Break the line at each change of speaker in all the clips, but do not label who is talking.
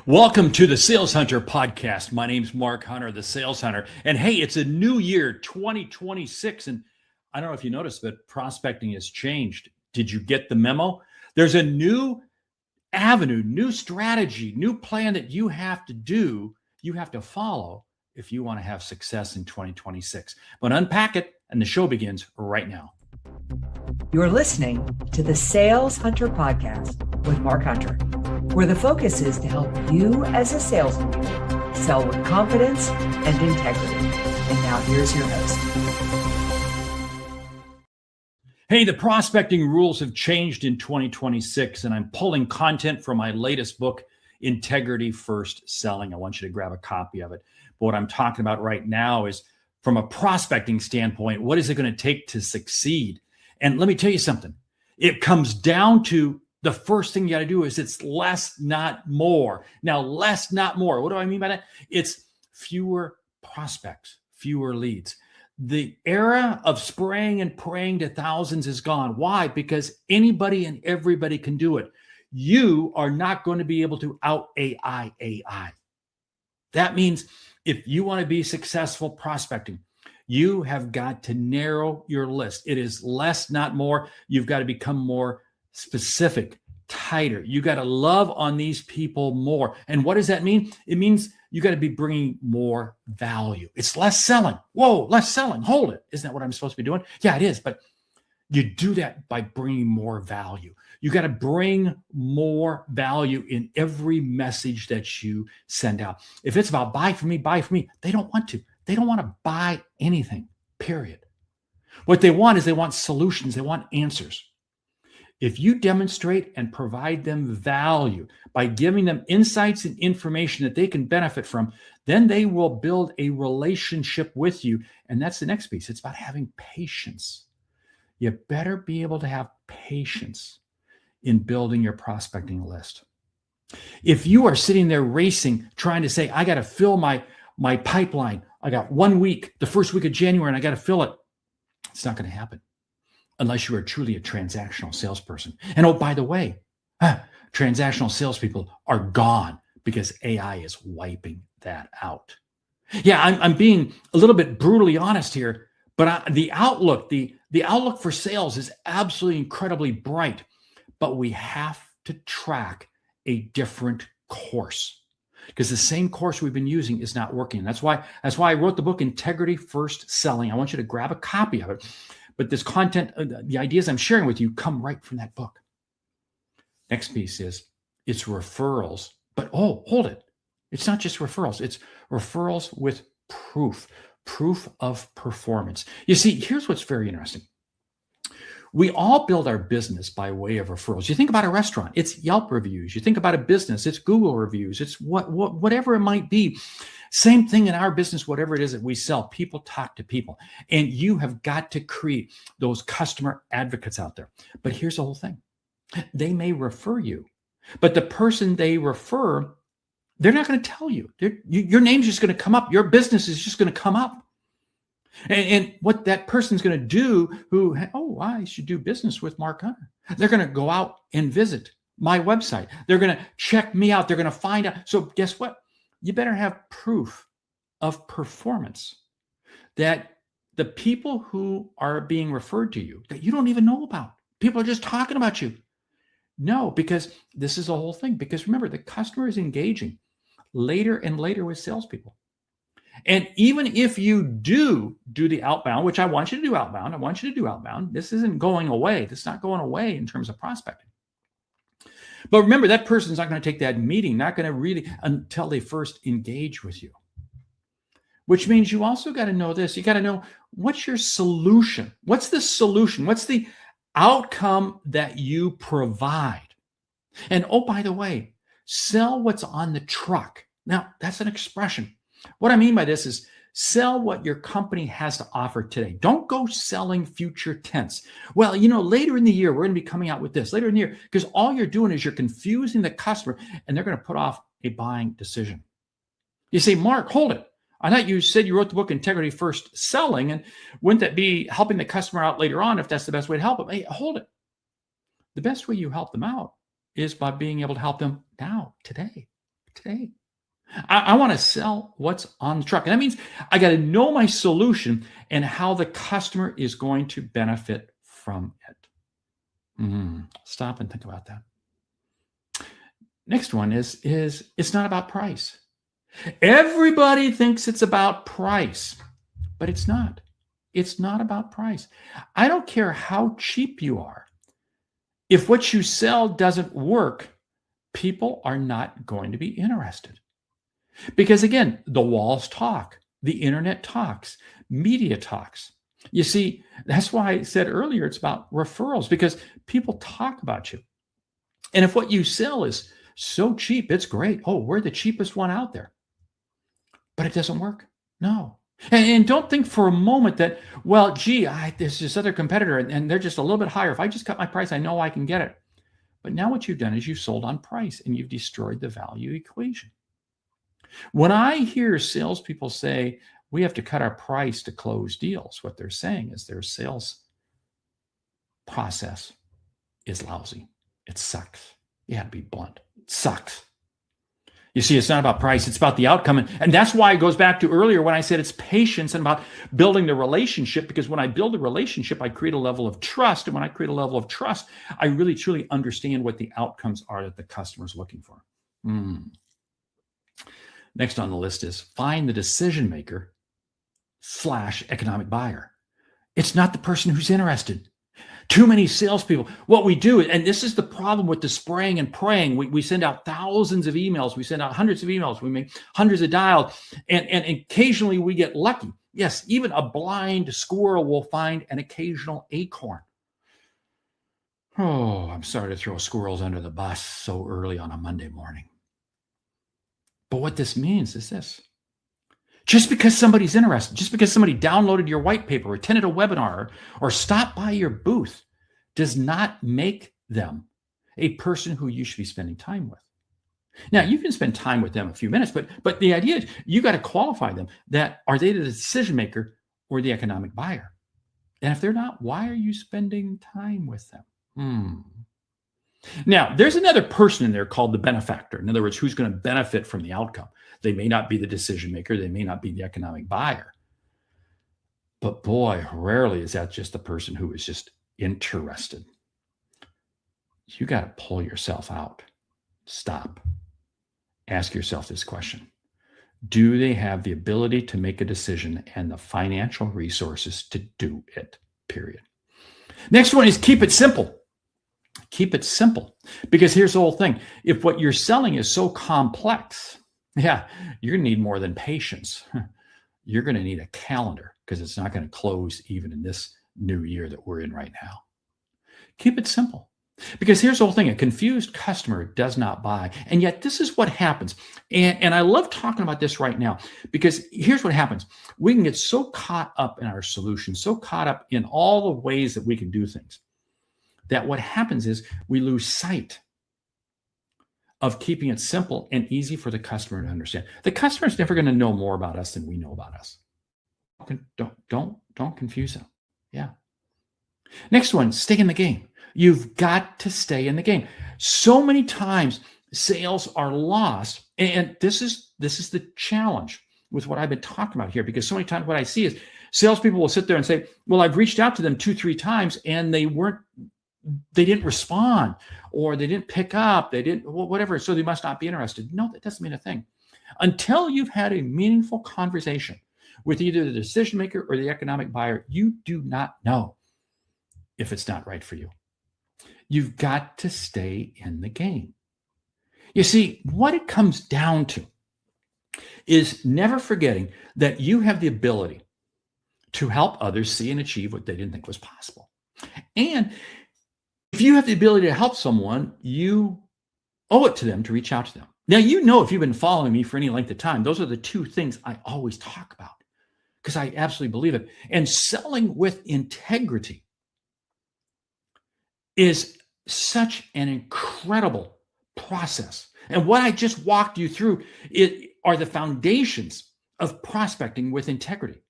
Welcome to the Sales Hunter podcast. My name's Mark Hunter, the Sales Hunter. And hey, it's a new year, 2026. And I don't know if you noticed, but prospecting has changed. Did you get the memo? There's a new avenue, new strategy, new plan that you have to follow if you want to have success in 2026. But unpack it, and the show begins right now.
You're listening to the Sales Hunter podcast with Mark Hunter, where the focus is to help you as a sales leader sell with confidence and integrity. And now here's your host.
Hey, the prospecting rules have changed in 2026, and I'm pulling content from my latest book, Integrity First Selling. I want you to grab a copy of it. But what I'm talking about right now is from a prospecting standpoint, what is it going to take to succeed? And let me tell you something. It comes down to the first thing you got to do is it's less, not more. Now, less, not more. What do I mean by that? It's fewer prospects, fewer leads. The era of spraying and praying to thousands is gone. Why? Because anybody and everybody can do it. You are not going to be able to out AI. That means if you want to be successful prospecting, you have got to narrow your list. It is less, not more. You've got to become more specific, tighter. You got to love on these people more. And what does that mean? It means you got to be bringing more value. It's less selling. Whoa, less selling. Hold it. Isn't that what I'm supposed to be doing? Yeah, it is. But you do that by bringing more value. You got to bring more value in every message that you send out. If it's about buy from me, they don't want to. They don't want to buy anything, period. What they want is they want solutions. They want answers. If you demonstrate and provide them value by giving them insights and information that they can benefit from, then they will build a relationship with you. And that's the next piece. It's about having patience. You better be able to have patience in building your prospecting list. If you are sitting there racing, trying to say, I got to fill my pipeline. I got 1 week, the first week of January, and I got to fill it. It's not going to happen unless you are truly a transactional salesperson. And oh, by the way, transactional salespeople are gone because AI is wiping that out. Yeah, I'm being a little bit brutally honest here, but the outlook for sales is absolutely incredibly bright, but we have to track a different course because the same course we've been using is not working. That's why I wrote the book, Integrity First Selling. I want you to grab a copy of it. But this content, the ideas I'm sharing with you come right from that book. Next piece is it's referrals. But hold it. It's not just referrals. It's referrals with proof of performance. You see, here's what's very interesting. We all build our business by way of referrals. You think about a restaurant, it's Yelp reviews. You think about a business, it's Google reviews. It's whatever it might be. Same thing in our business, whatever it is that we sell. People talk to people. And you have got to create those customer advocates out there. But here's the whole thing. They may refer you, but the person they refer, they're not going to tell you. Your name's just going to come up. Your business is just going to come up. And what that person's going to do I should do business with Mark Hunter. They're going to go out and visit my website. They're going to check me out. They're going to find out. So guess what? You better have proof of performance that the people who are being referred to you that you don't even know about, people are just talking about you. No, because this is the whole thing. Because remember, the customer is engaging later and later with salespeople. And even if you do the outbound, which I want you to do outbound, this isn't going away. This is not going away in terms of prospecting. But remember, that person's not going to take that meeting, not going to really until they first engage with you. Which means you also got to know this. You got to know what's your solution. What's the solution? What's the outcome that you provide? And oh, by the way, sell what's on the truck. Now, that's an expression. What I mean by this is sell what your company has to offer today. Don't go selling future tense. Well, later in the year, we're going to be coming out with this later in the year, because all you're doing is you're confusing the customer and they're going to put off a buying decision. You say, Mark, hold it. I thought you said you wrote the book Integrity First Selling, and wouldn't that be helping the customer out later on if that's the best way to help them? Hey, hold it. The best way you help them out is by being able to help them now, today. today. I want to sell what's on the truck. And that means I got to know my solution and how the customer is going to benefit from it. Stop and think about that. Next one is it's not about price. Everybody thinks it's about price, but it's not. It's not about price. I don't care how cheap you are. If what you sell doesn't work, people are not going to be interested. Because again, the walls talk, the internet talks, media talks. You see, that's why I said earlier it's about referrals, because people talk about you. And if what you sell is so cheap, it's great. Oh, we're the cheapest one out there. But it doesn't work. No. And don't think for a moment that, well, gee, there's this other competitor and they're just a little bit higher. If I just cut my price, I know I can get it. But now what you've done is you've sold on price and you've destroyed the value equation. When I hear salespeople say, we have to cut our price to close deals, what they're saying is their sales process is lousy. It sucks. You have to be blunt. It sucks. You see, it's not about price. It's about the outcome. And that's why it goes back to earlier when I said it's patience and about building the relationship, because when I build a relationship, I create a level of trust. And when I create a level of trust, I really, truly understand what the outcomes are that the customer's looking for. Next on the list is find the decision maker / economic buyer. It's not the person who's interested. Too many salespeople. What we do, and this is the problem with the spraying and praying, we send out thousands of emails. We send out hundreds of emails. We make hundreds of dials. And occasionally we get lucky. Yes, even a blind squirrel will find an occasional acorn. Oh, I'm sorry to throw squirrels under the bus so early on a Monday morning. But what this means is this. Just because somebody's interested, just because somebody downloaded your white paper or attended a webinar or stopped by your booth does not make them a person who you should be spending time with. Now, you can spend time with them a few minutes, but the idea is you got to qualify them. That are they the decision maker or the economic buyer? And if they're not, why are you spending time with them? Now, there's another person in there called the benefactor. In other words, who's going to benefit from the outcome. They may not be the decision maker. They may not be the economic buyer. But boy, rarely is that just the person who is just interested. You got to pull yourself out. Stop. Ask yourself this question. Do they have the ability to make a decision and the financial resources to do it? Period. Next one is keep it simple. Keep it simple. Because here's the whole thing. If what you're selling is so complex, you're going to need more than patience. You're going to need a calendar because it's not going to close even in this new year that we're in right now. Keep it simple. Because here's the whole thing. A confused customer does not buy. And yet this is what happens. And I love talking about this right now because here's what happens. We can get so caught up in our solution, so caught up in all the ways that we can do things, that what happens is we lose sight of keeping it simple and easy for the customer to understand. The customer is never going to know more about us than we know about us. Don't confuse them. Yeah. Next one, stay in the game. You've got to stay in the game. So many times sales are lost. And this is the challenge with what I've been talking about here, because so many times what I see is salespeople will sit there and say, well, I've reached out to them 2-3 times and they didn't respond, or they didn't pick up, they didn't, whatever. So they must not be interested. No, that doesn't mean a thing. Until you've had a meaningful conversation with either the decision maker or the economic buyer, you do not know if it's not right for you. You've got to stay in the game. You see, what it comes down to is never forgetting that you have the ability to help others see and achieve what they didn't think was possible. And if you have the ability to help someone, you owe it to them to reach out to them. Now, you know, if you've been following me for any length of time, those are the two things I always talk about because I absolutely believe it. And selling with integrity is such an incredible process. And what I just walked you through are the foundations of prospecting with integrity.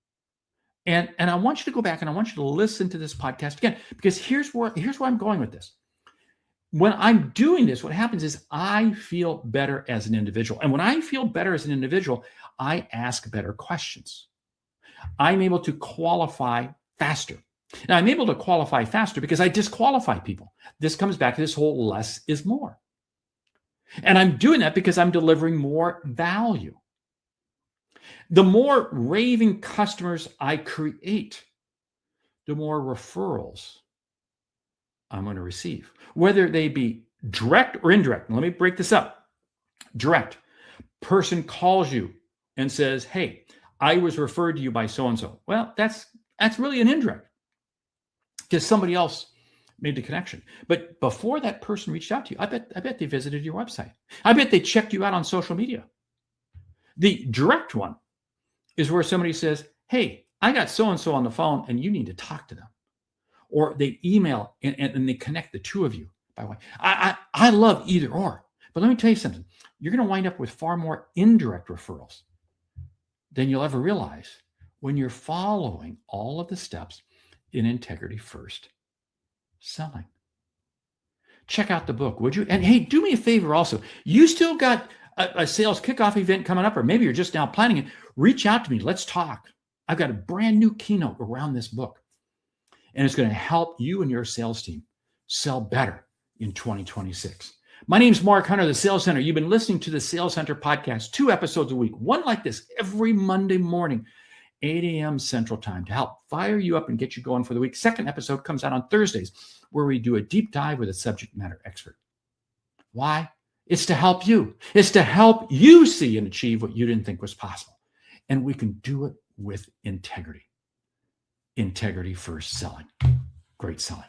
And I want you to go back and I want you to listen to this podcast again, because here's where I'm going with this. when I'm doing this, what happens is I feel better as an individual. And when I feel better as an individual, I ask better questions. I'm able to qualify faster. Now, I'm able to qualify faster because I disqualify people. This comes back to this whole less is more. And I'm doing that because I'm delivering more value. The more raving customers I create, the more referrals I'm going to receive, whether they be direct or indirect. Let me break this up. Direct. Person calls you and says, hey, I was referred to you by so-and-so. Well, that's really an indirect because somebody else made the connection. But before that person reached out to you, I bet they visited your website. I bet they checked you out on social media. The direct one is where somebody says, hey, I got so-and-so on the phone and you need to talk to them. Or they email and they connect the two of you. By the way, I love either or. But let me tell you something. You're going to wind up with far more indirect referrals than you'll ever realize when you're following all of the steps in integrity first selling. Check out the book, would you? And hey, do me a favor also. You still got a sales kickoff event coming up, or maybe you're just now planning it. Reach out to me. Let's talk. I've got a brand new keynote around this book. And it's going to help you and your sales team sell better in 2026. My name is Mark Hunter, the Sales Center. You've been listening to the Sales Center podcast, 2 episodes a week, one like this every Monday morning, 8 a.m. Central Time to help fire you up and get you going for the week. Second episode comes out on Thursdays, where we do a deep dive with a subject matter expert. Why? It's to help you. It's to help you see and achieve what you didn't think was possible. And we can do it with integrity. Integrity first selling. Great selling.